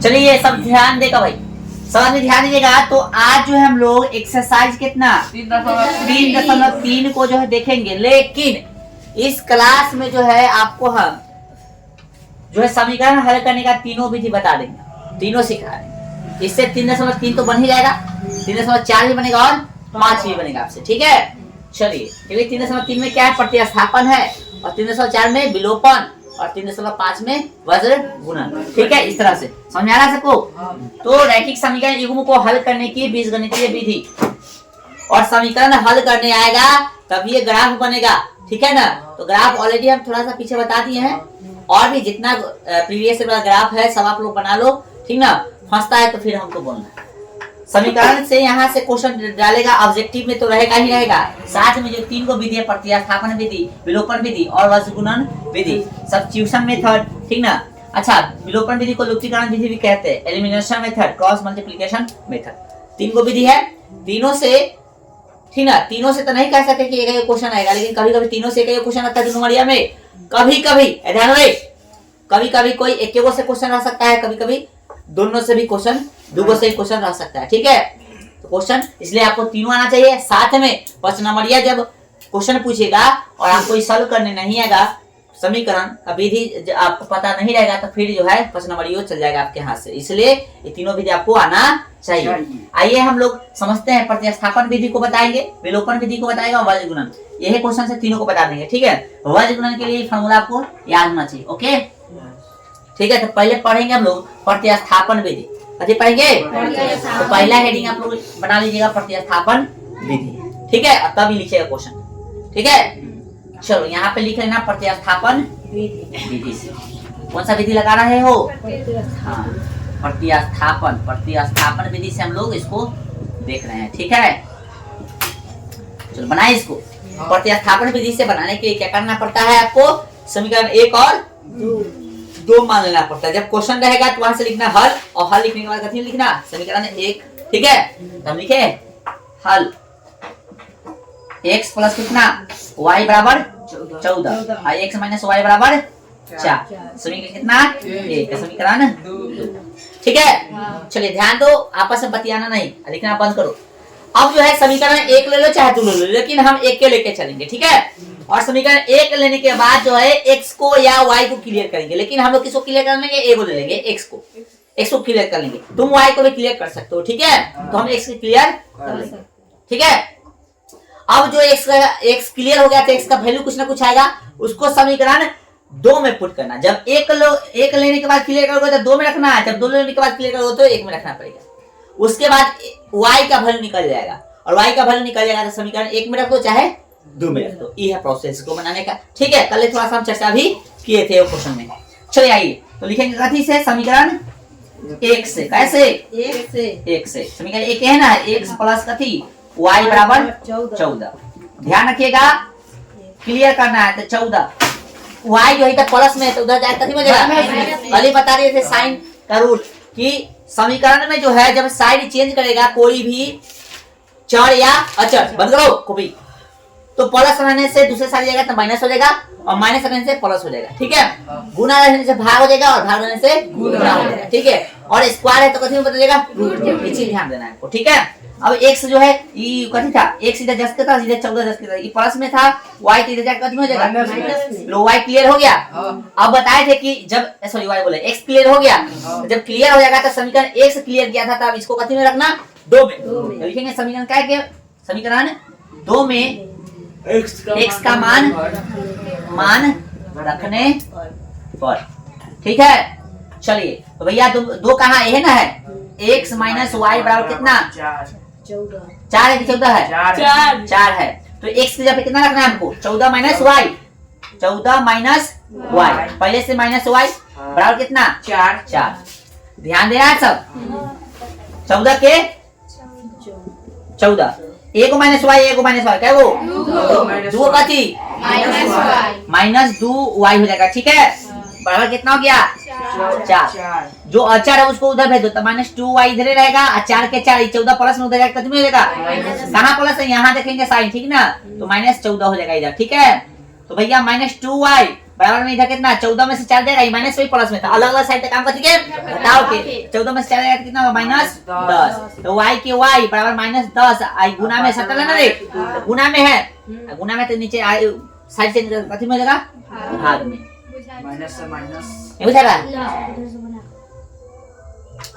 चलिए सब ध्यान देगा भाई, सब में ध्यान दीजिएगा। तो आज जो है हम लोग एक्सरसाइज कितना 3.3 को जो है देखेंगे, लेकिन इस क्लास में जो है आपको हम जो है समीकरण हल करने का तीनों विधि बता देंगे, तीनों सिखा देंगे। इससे 3.3 तो बन ही जाएगा, 3.4 भी बनेगा और 5 भी बनेगा आपसे, ठीक है। चलिए 3.3 में क्या है, प्रतिस्थापन है, और 3.4 में विलोपन, और 3.5 में वज्र गुणन, ठीक है। इस तरह से समझ में आ रहा है सबको। तो रैखिक समीकरण युग्म को हल करने की बीजगणितीय विधि, और समीकरण हल करने आएगा तब ये ग्राफ बनेगा, ठीक है ना। तो ग्राफ ऑलरेडी हम थोड़ा सा पीछे बता दिए हैं, और भी जितना प्रीवियस ग्राफ है सब आप लोग बना लो, ठीक ना। फंसता है तो फिर हमको बोलना है। समीकरण से यहाँ से क्वेश्चन डालेगा, ऑब्जेक्टिव में तो रहेगा ही रहेगा, साथ में जो 3 को विधि है, प्रतिस्थापन विधि, विलोपन विधि और वज्र गुणन विधि, सब्स्टिट्यूशन मेथड, ठीक ना। अच्छा, विलोपन विधि को लुप्तीकरण विधि भी कहते हैं, elimination method, cross multiplication method. 3 को विधि है, तीनों से, ठीक ना। तीनों से तो नहीं कह सकते कि एक क्वेश्चन आएगा, लेकिन कभी कभी तीनों से एक क्वेश्चन आता है नंबरिया में। कभी कभी ध्यान रहे, कभी कभी कोई एक से क्वेश्चन आ सकता है, कभी कभी दोनों से भी क्वेश्चन, दो से क्वेश्चन रह सकता है, ठीक है। तो क्वेश्चन इसलिए आपको तीनों आना चाहिए साथ में। 5 नंबरिया जब क्वेश्चन पूछेगा और आपको सॉल्व करने नहीं आएगा, समीकरण का विधि आपको पता नहीं रहेगा, तो फिर जो है 5 नंबरिया चल जाएगा आपके हाथ से। इसलिए ये तीनों विधि आपको आना चाहिए। आइए हम लोग समझते हैं, प्रतिस्थापन विधि को बताएंगे, विलोपन विधि को बताएगा, और वज्र गुणन, यही क्वेश्चन से तीनों को बता देंगे, ठीक है। वज्र गुणन के लिए फॉर्मूला आपको याद होना चाहिए, ओके, ठीक है। तो पहले पढ़ेंगे हम लोग प्रतिस्थापन विधि, अभी पढ़ेंगे। तो पहला हेडिंग आप लोग बना लीजिएगा, प्रतिस्थापन विधि, ठीक है, और तब ही लिखिएगा क्वेश्चन, ठीक है। चलो यहाँ पे लिख लेना प्रतिस्थापन विधि से। कौन सा विधि लगा रहे हो? हाँ, प्रतिस्थापन विधि से हम लोग इसको देख रहे हैं, ठीक है। चलो बनाए इसको। प्रतिस्थापन विधि से बनाने के लिए क्या करना पड़ता है आपको, समीकरण 1 और 2 मान लेना पड़ता है। जब क्वेश्चन रहेगा तो वहां से लिखना हल, और हल लिखने के बाद कथी लिखना, समीकरण 1, ठीक है। तो हम लिखे हल, x प्लस कितना, y बराबर 14, और x माइनस y बराबर 4, समीकरण कितना 1, समीकरण 2, ठीक है। चलिए ध्यान दो, आपस में बतियाना नहीं, लिखना बंद करो। अब जो है समीकरण 1 ले लो चाहे 2 ले लो, लेकिन हम 1 के लेके चलेंगे, ठीक है। और समीकरण 1 लेने के बाद जो है x को या y को क्लियर करेंगे, लेकिन हम लोग किसको क्लियर कर लेंगे, a को ले लेंगे, x को क्लियर कर लेंगे। तुम y को भी क्लियर कर सकते हो, ठीक है। तो हम x को क्लियर कर लेंगे, ठीक है। अब जो x क्लियर हो गया तो x का वैल्यू कुछ ना कुछ आएगा, उसको समीकरण 2 में पुट करना। जब 1 लेने के बाद क्लियर करोगे तो 2 में रखना है, जब 2 लेने के बाद क्लियर करोगे तो 1 में रखना पड़ेगा। उसके बाद y का वैल्यू निकल जाएगा, और y का वैल्यू निकल जाएगा तो समीकरण 1 में रख दो चाहे 2 में रख दो। ये है प्रोसेस को बनाने का, ठीक है। कल थोड़ा सा हम चर्चा भी किए थे वो क्वेश्चन में। चलिए आइए तो लिखेंगे कथी से, समीकरण 1 से। कैसे? 1 से समीकरण 1 है ना, x प्लस कथी y बराबर 14। ध्यान रखिएगा, क्लियर करना है तो 14, y जो है प्लस में है तो उधर जाए कथी में जाएगा, पहले बता रहे थे साइन का रूल कि समीकरण में जो है जब साइड चेंज करेगा कोई भी चर या अचर, बंद करो कॉपी, तो प्लस रहने से दूसरे साइड जाएगा तो माइनस हो जाएगा, और माइनस रहने से प्लस हो जाएगा, ठीक है। गुना रहने से भाग हो जाएगा, और भाग रहने से गुना हो जाएगा, ठीक है। और स्क्वायर है तो कथी में बदलेगा, रूट, इसी ध्यान देना है आपको, ठीक है। अब x जो है ये कथी था, x इधर 10 का था, इधर 14 10 का था, ये प्लस में था, y इधर जाकर कथी में हो जाएगा, लो y क्लियर हो गया। अब बताए थे कि जब सॉरी y बोले x क्लियर हो गया, जब क्लियर हो जाएगा तो समीकरण 1 से क्लियर किया था, तब इसको कथी में रखना, 2 में। तो लिखेंगे समीकरण क्या है, समीकरण 2 में x का मान रखने पर, ठीक है। चलिए तो भैया 2 कहाँ है ना, है x माइनस y बराबर कितना, 4 है कि 14 है, 4 है। तो x की जगह पे कितना रखना है हमको, 14 माइनस y, 14 माइनस y, पहले से माइनस y बराबर कितना, 4। ध्यान दे रहा है सब, 14 के 14, a को माइनस y, क्या वो 2 का थी माइनस 2y हो जाएगा, ठीक है। बराबर कितना हो गया, 4। जो अचर है उसको उधर भेज दो, तो माइनस 2y इधर रहेगा, 4 के 4, 14 प्लस में उधर जाएगा, कितने हो जाएगा, कहाँ प्लस है, यहाँ देखेंगे साइन, ठीक ना, तो माइनस 14 हो जाएगा इधर, ठीक है। तो भैया माइनस 2y बराबर में इधर कितना 14 में से 4 जाएगा, माइनस में प्लस में था, अलग अलग साइड तक काम करती है घटाओ के। 14 में से 4 जाएगा कितना होगा -10, तो y के y बराबर -10 आई गुना में सटल है ना रे, गुना में है, गुना में तो नीचे साइड चेंज कर कथी में लगा भाग में, माइनस से माइनस नहीं बुझा रहा,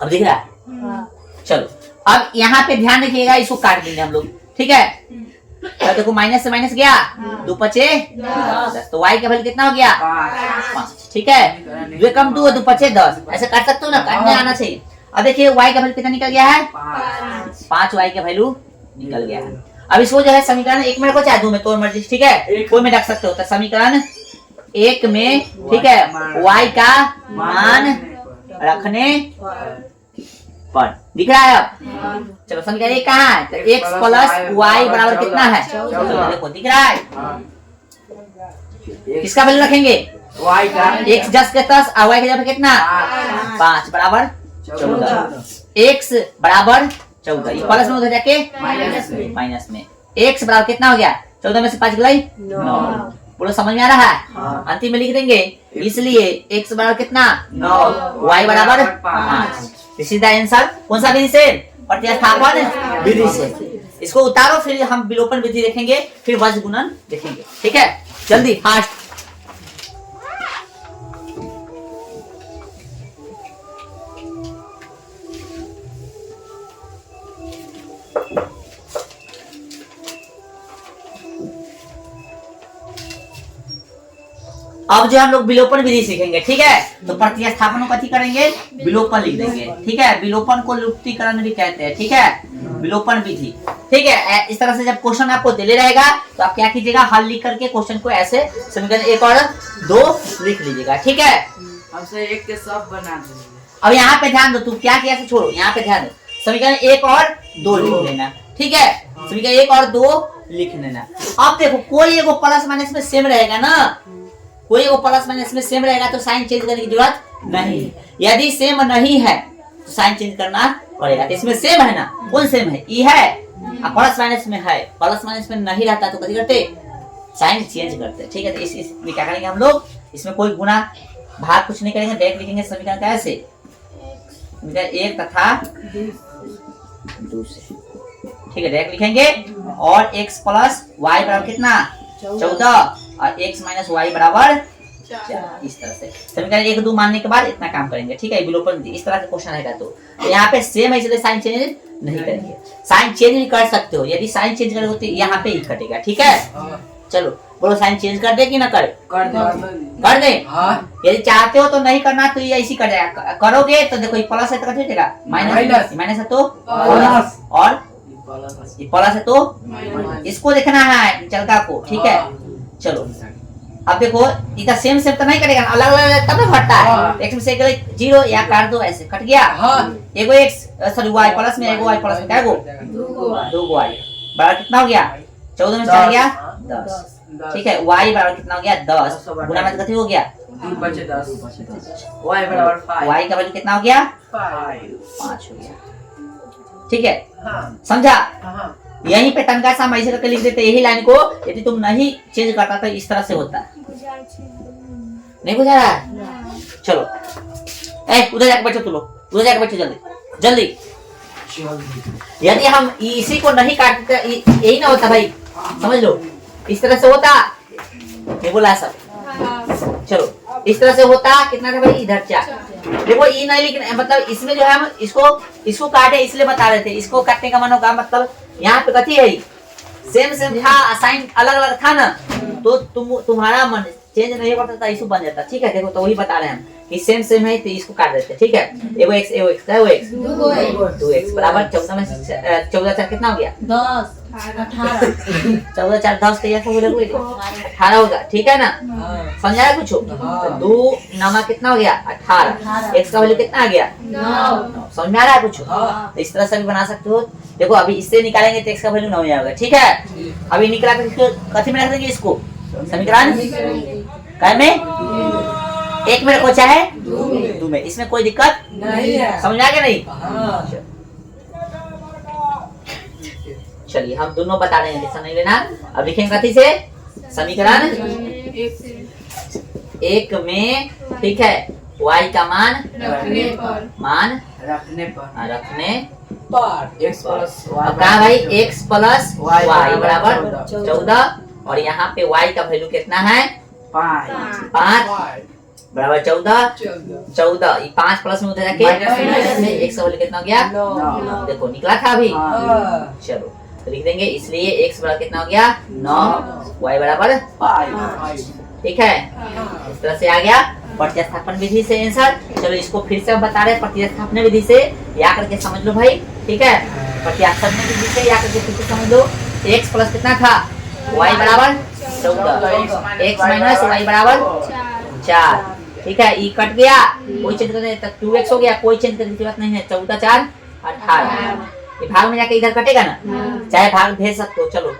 अब दिख रहा है। चलो अब यहाँ पे ध्यान रखिएगा, इसको काट देंगे हम लोग, ठीक है। तो देखो माइनस से माइनस गया, 2 पचे 10, तो y का वैल्यू कितना हो गया 5, ठीक है। 2 कम 2 2 पचे 10, ऐसे काट सकते हो ना, काटने आना चाहिए। अब देखिए y का वैल्यू कितना निकल गया है 5 y का वैल्यू निकल गया है। अब इसको जो है समीकरण 1 में रखो चाहे 2 में, तो मर्जी, ठीक है, कोई में रख सकते हो। तो समीकरण 1 में, ठीक है, y का मान रखने पर दिख रहा है। अब चलो समीकरण 1 कहाँ है, तो x प्लस y बराबर कितना है, देखो दिख रहा है। किसका वैल्यू रखेंगे y का, x 10 के 10 और y के जगह कितना 5 बराबर 14, x बराबर 14, ये प्लस में उधर जाके माइनस में, x बराबर कितना हो गया 14 में से 5 गई 9, बोलो समझ में आ रहा है। अंतिम में लिख देंगे, इसलिए x बराबर कितना 9, y बराबर 5, दिस इज द आंसर। कौन सा विधि से, प्रतिस्थापन विधि से। इसको उतारो, फिर हम विलोपन विधि देखेंगे, फिर वज्र गुणन देखेंगे, ठीक है। जल्दी फास्ट। अब जो हम लोग विलोपन विधि सीखेंगे, ठीक है। तो प्रतिस्थापन को कथी करेंगे, विलोपन लिख देंगे, ठीक है। विलोपन को लुप्तीकरण भी कहते हैं, ठीक है, विलोपन विधि, ठीक है। इस तरह से जब क्वेश्चन आपको दिले रहेगा तो आप क्या कीजिएगा, हल लिख करके क्वेश्चन को ऐसे समीकरण 1 और 2 लिख लीजिएगा, ठीक है। हमसे 1 के सब बना देंगे। अब यहाँ पे ध्यान दो, तू क्या किया से छोड़ो, यहाँ पे ध्यान दो, समीकरण 1 और 2 लिख लेना, ठीक है। समीकरण 1 और 2 लिख लेना। अब देखो कोई एगो प्लस माइनस में सेम रहेगा ना, कोई वो प्लस माइनस में सेम रहेगा तो साइन चेंज करने की जरूरत नहीं। यदि सेम नहीं है तो साइन चेंज करना पड़ेगा। इसमें सेम है ना, कौन सेम है, ई है, और प्लस माइनस में है, प्लस माइनस में नहीं रहता तो कथी करते, साइन चेंज करते, ठीक है। तो इसमें क्या करेंगे हम लोग, इसमें कोई गुना भाग कुछ नहीं करेंगे, डायरेक्ट लिखेंगे समीकरण कैसे, 1 तथा 2 से, ठीक है, डायरेक्ट लिखेंगे। और x प्लस y बराबर कितना 14 और x माइनस वाई बराबर 4, इस तरह से समीकरण 1 2 मानने के बाद इतना काम करेंगे, ठीक है। विलोपन इस तरह का क्वेश्चन रहेगा तो यहाँ पे सेम है, इसलिए साइन चेंज नहीं करेंगे। साइन चेंज भी कर सकते हो, यदि साइन चेंज करोगे तो यहाँ पे ही कटेगा, ठीक है। चलो बोलो साइन चेंज कर दे कि ना करे, कर दे। यदि चाहते हो तो नहीं करना तो ये ऐसी कर जाएगा, करोगे तो देखो ये प्लस है तो कैसे हो जाएगा माइनस, माइनस है तो प्लस, और ये प्लस है तो इसको देखना है चलका को, ठीक है। चलो अब देखो इधर सेम सेम तो नहीं करेगा, अलग अलग तब ना घटता है। x में से 0 या काट दो, ऐसे कट गया। एगो x सॉरी y प्लस में, एगो y प्लस में, क्या गो 2 y बराबर कितना हो गया 14 में चला गया 10, ठीक है। y बराबर कितना हो गया 10, गुना में कितना हो गया 2 बचे 10, y बराबर 5, y का वैल्यू कितना हो गया 5 हो गया, ठीक है। समझा। यहीं पे तनका सा ऐसे करके लिख देते यही लाइन को, यदि तुम नहीं चेंज करता तो इस तरह से होता, नहीं बुझा रहा है। चलो उधर जाके बैठो, तुम लोग उधर जाके बैठो जल्दी जल्दी। यदि हम इसी को नहीं काटते यही ना होता भाई, समझ लो इस तरह से होता, नहीं बोला सब। चलो इस तरह से होता, कितना था भाई इधर 4। देखो ये नहीं लिखना, मतलब इसमें जो है हम इसको काटे इसलिए बता रहे थे, इसको काटने का मन होगा, मतलब यहाँ पे कथी है सेम सेम था, साइन अलग अलग था ना, तो तुम्हारा मन चेंज नहीं करता था, इशू बन जाता, ठीक है। देखो तो वही बता रहे हैं हम कि सेम सेम है तो इसको काट देते, ठीक है। एगो x एगो x है, वो x 2x बराबर 14 में 14 4 कितना हो गया 10 18, 14 4 10 तो ऐसा बोले 18 होगा, ठीक है ना। समझाया कुछ हो, 2 9 कितना हो गया 18, x का वैल्यू कितना आ गया 9, समझ में आ रहा है कुछ। तो इस तरह से भी बना सकते हो। देखो अभी इससे निकालेंगे तो x का वैल्यू 9 ही आएगा, ठीक है। अभी निकला तो कथी में रख देंगे इसको, समीकरण काय में 1 में रखो चाहे 2 में, इसमें कोई दिक्कत नहीं है, समझ आ गया नहीं। चलिए हम दोनों बता रहे हैं, टेंशन नहीं लेना। अब लिखेंगे कथी से, समीकरण एक में, ठीक है, y का मान रखने पर रखने x प्लस अब कहा भाई x प्लस Y y बराबर 14 14 और यहाँ पे y का वैल्यू कितना है 5 5 बराबर 14 ये 5 प्लस में उधर जाके माइनस में। x का वैल्यू कितना हो गया 9 देखो निकला था अभी हाँ। चलो तो लिख देंगे इसलिए x बराबर कितना हो गया 9 y बराबर 5 ठीक है इस तरह से आ गया प्रतिस्थापन विधि से आंसर। चलो इसको फिर से बता रहे प्रतिस्थापन विधि से या करके समझ लो भाई, ठीक है, प्रतिस्थापन विधि से या करके फिर से समझ लो। x प्लस कितना था y बराबर 14 x माइनस y बराबर 4 ठीक है, ई कट गया कोई चेंज करने तक 2x हो गया, कोई चेंज करने की जरूरत नहीं है 14 4 18 ये भाग में जाके इधर कटेगा ना, चाहे भाग भेज सकते हो। चलो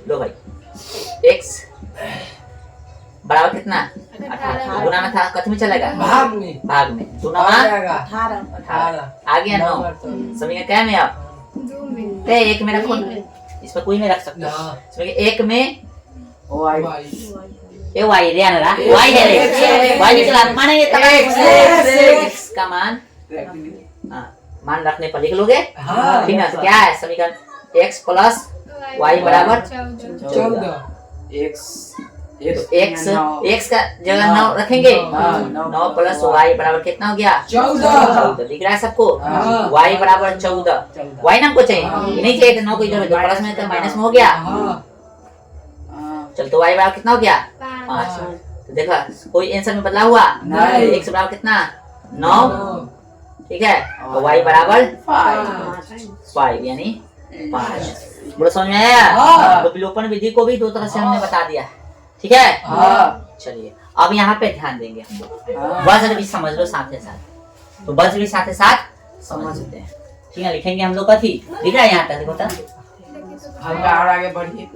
लो भाई x बराबर कितना 18 गुना में था कथ में चलेगा भाग में गुना में 18 आ गया 9 समीकरण क्या में आप ते एक में रखो इस पर कोई नहीं रख सकता समीकरण एक में ये y रे आना y है रे y निकला माने ये तब x का मान हाँ मान रखने पर लिख लोगे ठीक है। तो क्या है समीकरण x प्लस y बराबर 14 x का जगह 9 रखेंगे 9 प्लस y बराबर कितना हो गया 14 दिख रहा है सबको y बराबर 14 y ना हमको चाहिए नहीं चाहिए तो 9 को इधर प्लस में तो माइनस में हो गया चल तो y बराबर कितना हो गया 5 तो देखा कोई आंसर में बदलाव हुआ नहीं x बराबर कितना 9 ठीक है तो y बराबर 5 यानी 5 बोलो समझ में आया। तो विलोपन विधि को भी दो तरह से हमने बता दिया ठीक है। चलिए अब यहाँ पे ध्यान देंगे हम लोग वज्र भी समझ लो साथ ही साथ, तो वज्र भी साथ ही साथ समझते हैं ठीक है। लिखेंगे हम लोग कथी दिख रहा है यहाँ तक देखो तो हल्का और आगे बढ़िए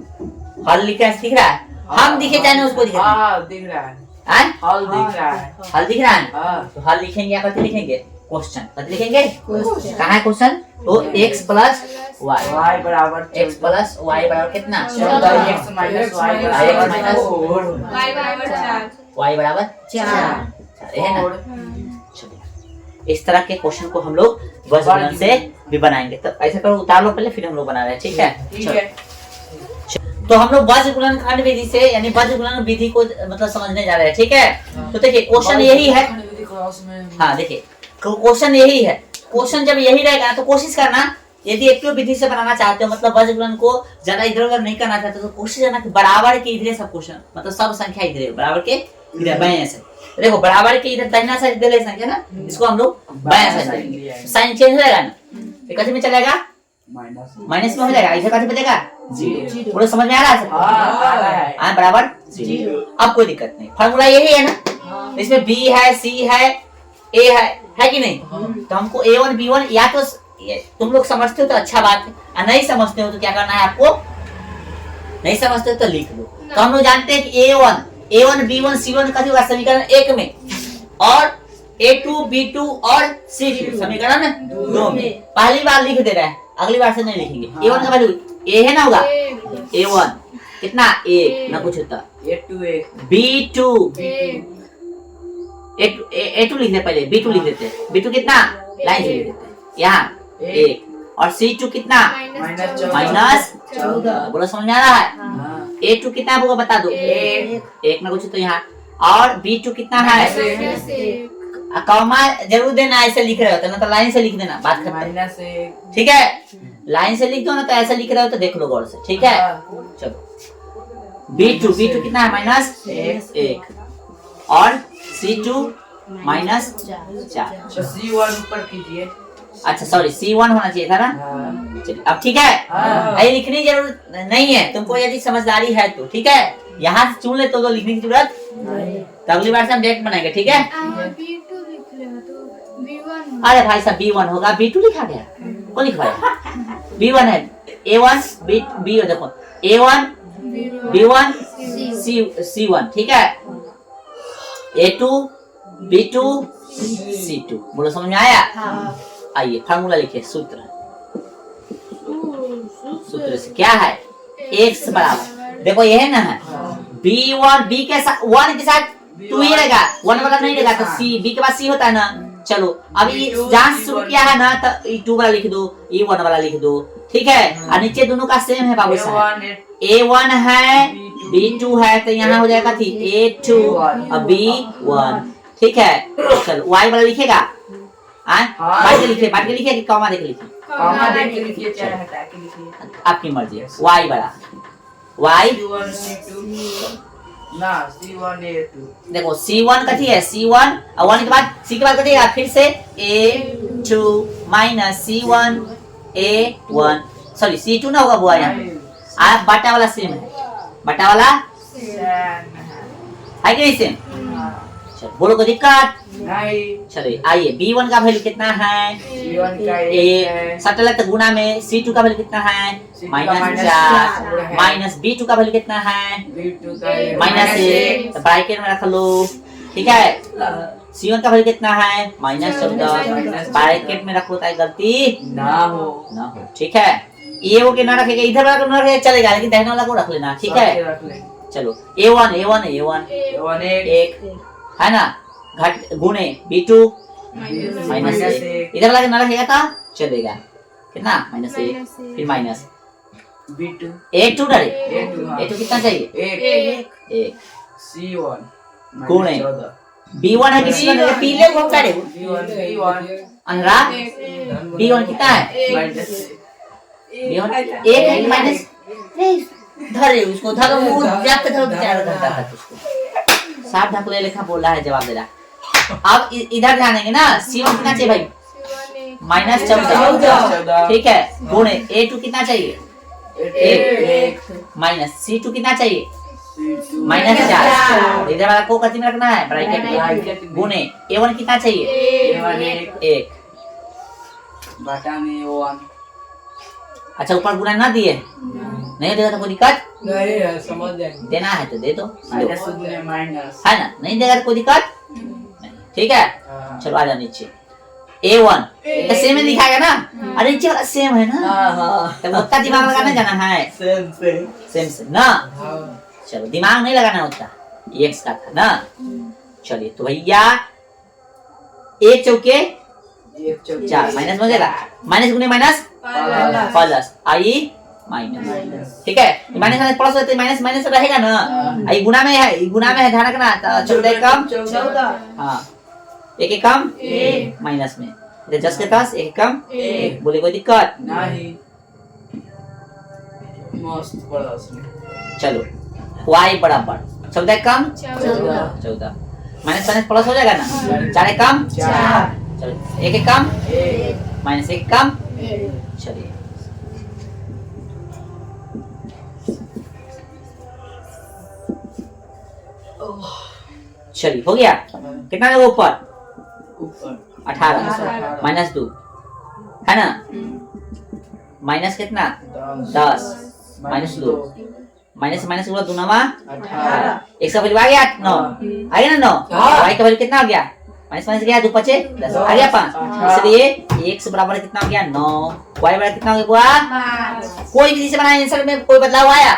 हल लिखा है दिख रहा है हम दिखे चाहे उसको दिखे दिख रहा है हैं? हल दिख रहा है हल दिख रहा है हाँ। तो हल लिखेंगे या कथी लिखेंगे क्वेश्चन कथी लिखेंगे कहाँ है क्वेश्चन तो x प्लस y y बराबर x प्लस y बराबर कितना 14 x माइनस y y बराबर 4 है ना। चलिए इस तरह के क्वेश्चन को हम लोग वज्रगुणन से भी बनाएंगे। तो ऐसा करो उतार लो पहले फिर हम लोग बना रहे हैं ठीक है। तो हम लोग वज्रगुणन खंड विधि से यानी वज्रगुणन विधि को मतलब समझने जा रहे हैं ठीक है। तो देखिए क्वेश्चन यही है हाँ देखिए क्वेश्चन यही है। क्वेश्चन जब यही रहेगा तो कोशिश करना यदि एक विधि से बनाना चाहते हो मतलब वज्रगुणन को ज्यादा इधर उधर नहीं करना चाहते तो कोशिश करना कि बराबर के इधर सब क्वेश्चन मतलब सब संख्या इधर बराबर के इधर बाएं से देखो बराबर के इधर दाहिना साइड इधर ले संख्या ना इसको हम लोग बाएं साइड लेंगे साइन चेंज हो जाएगा ना ये कैसे में चलेगा माइनस में हो जाएगा इधर कैसे बचेगा 0 पूरा समझ में आ रहा है हाँ बराबर 0। अब कोई दिक्कत नहीं फार्मूला यही है ना इसमें b है c है a है कि नहीं तो हमको a1 b1 या तो तुम लोग समझते हो तो अच्छा बात है और नहीं समझते हो तो क्या करना है आपको नहीं समझते हो तो लिख लो। तो हम लोग जानते हैं कि a1 b1 c1 का होगा समीकरण 1 में और a2 b2 और c2 समीकरण 2 में पहली बार लिख दे रहा है अगली बार से नहीं लिखेंगे। a1 का वैल्यू a है ना होगा a1 कितना 1 ना कुछ होता b2 a2 लिख दे पहले b2 लिख देते b2 कितना लाइन से लिख देते यहाँ 1 और c2 कितना -14 बोलो समझ में आ रहा है। a2 कितना होगा बता दो 1 ना कुछ तो यहाँ और b2 कितना है कॉमा जरूर देना ऐसे लिख रहे हो तो ना तो लाइन से लिख देना बात खत्म ठीक है। लाइन से लिख दो ना तो ऐसे लिख रहे हो तो देख लो गौर से ठीक है। चलो b2 कितना है -1 और c2 -4 c1 ऊपर कीजिए अच्छा सॉरी c1 होना चाहिए था ना चलिए अब ठीक है ये लिखने की जरूरत नहीं है तुमको यदि समझदारी है तो ठीक है यहाँ से चुन ले तो लिखने की जरूरत तो अगली बार से हम डायरेक्ट बनाएंगे ठीक है। अरे भाई साहब b1 होगा b2 लिखा गया कौन लिखवाया b1 है a1 b देखो a1 b1 c1 ठीक है a2 b2 c2 बोलो समझ में आया। आइए फार्मूला लिखिए सूत्र से क्या है x बराबर देखो ये है ना b1 b के साथ 1 के साथ टू ही रहेगा, वन वाला नहीं रहेगा। तो सी, बी के बाद सी होता है ना। चलो अभी जहाँ से शुरू किया है ना, तो ये टू वाला लिख दो, ये वन वाला लिख दो, ठीक है। और नीचे दोनों का सेम है बाबू साहब, A1 है, B2 है, तो यहाँ हो जाएगा थी A2 और B1, ठीक है। चलो Y वाला लिखेगा, बांट के लिखिए, बांट के लिखिए कि कॉमा देके लिखिए, कॉमा देख के लिखिए चाहे हटा के लिखिए, आपकी मर्जी। Y वाला, Y C1 C2 ना C1 A2, देखो C1 कथी है, C1 और 1 के बाद C के बाद कथी है, फिर से A2 minus C1 A1, sorry C2 ना होगा बुआ यहाँ। आप बटा वाला सेम है, बटा वाला है कि नहीं सेम। चलो बोलो कोई दिक्कत नहीं। चलो आइए, B1 का वैल्यू कितना है, C1 का ए सट लगता गुना में। C2 का वैल्यू कितना है, C2 माइनस का 4 है। माइनस B2 का वैल्यू कितना है, B2 का माइनस 1, तो ब्रैकेट में रख लो, ठीक है। C1 का वैल्यू कितना है, माइनस 14, ब्रैकेट में रखो ताकि गलती ना हो, ठीक है। ये वो के ना रखेगा, इधर वाला को ना रखेगा चलेगा, लेकिन दाहिने वाला को रख लेना, ठीक है। रख ले। चलो A1 A1 एक है ना, घट गुणे B2 माइनस 1, इधर वाला के ना रखेगा था चलेगा, कितना माइनस 1, फिर माइनस B2 A2 डाले, A2 A2 कितना चाहिए, 1 C1 गुणे -14 B1 है, किसी ने पीले को करे B1 अंधरा। B1 कितना है, B1 1 है माइनस, धरे उसको, धरो मुंह जाके धरो, बेचारा करता था उसको, साफ ढकले लेखा बोल रहा है, जवाब दे रहा। अब इधर जानेंगे ना, C1 कितना चाहिए भाई, माइनस 14, ठीक है, गुणे A2 कितना चाहिए, 1 माइनस C2 कितना चाहिए, माइनस 4, इधर वाला को कथी में रखना है, ब्रैकेट में, गुणे A1 कितना चाहिए, 1 बटा में 1। अच्छा ऊपर गुना ना दिए, नहीं देगा तो कोई दिक्कत नहीं है, समझ जाएंगे। देना है तो दे दो, माइनस गुणे माइनस है ना, नहीं देगा तो कोई दिक्कत नहीं, ठीक है। चलो आ जाओ नीचे, A1 तो सेम ही दिखाएगा ना, अरे नीचे वाला सेम है ना, तो उतना दिमाग लगाने जाना है, सेम से ना। चलो दिमाग नहीं लगाना उतना, x का था ना। चलिए तो भैया 1 चौके 4 माइनस हो जाएगा, माइनस गुने माइनस प्लस आई माइनस, ठीक है। माइनस माइनस प्लस होते माइनस माइनस रहेगा ना, आई गुना में है, गुना में है, ध्यान रखना। तो 14 कम 14, हाँ 1 कम माइनस में, इधर 10 के पास 1 कम 1, बोले कोई दिक्कत नहीं, मस्त पड़ा उसमें। चलो y बराबर 14 कम 14 माइनस माइनस प्लस हो जाएगा ना, 4 कम 4, चलो 1 कम 1 माइनस 1 कम 1, चलिए चलिए हो गया। कितना है ऊपर, 18 माइनस 2 है ना, माइनस कितना 10 माइनस 2 माइनस माइनस हुआ 2 9 18, एक का वैल्यू आ गया 9, आ गया ना 9, y का वैल्यू कितना हो गया, माइनस माइनस गया 2 5 10 आ गया 5, इसलिए x बराबर कितना हो गया 9, y बराबर कितना हो गया, कोई भी से बनाए आंसर में कोई बदलाव आया।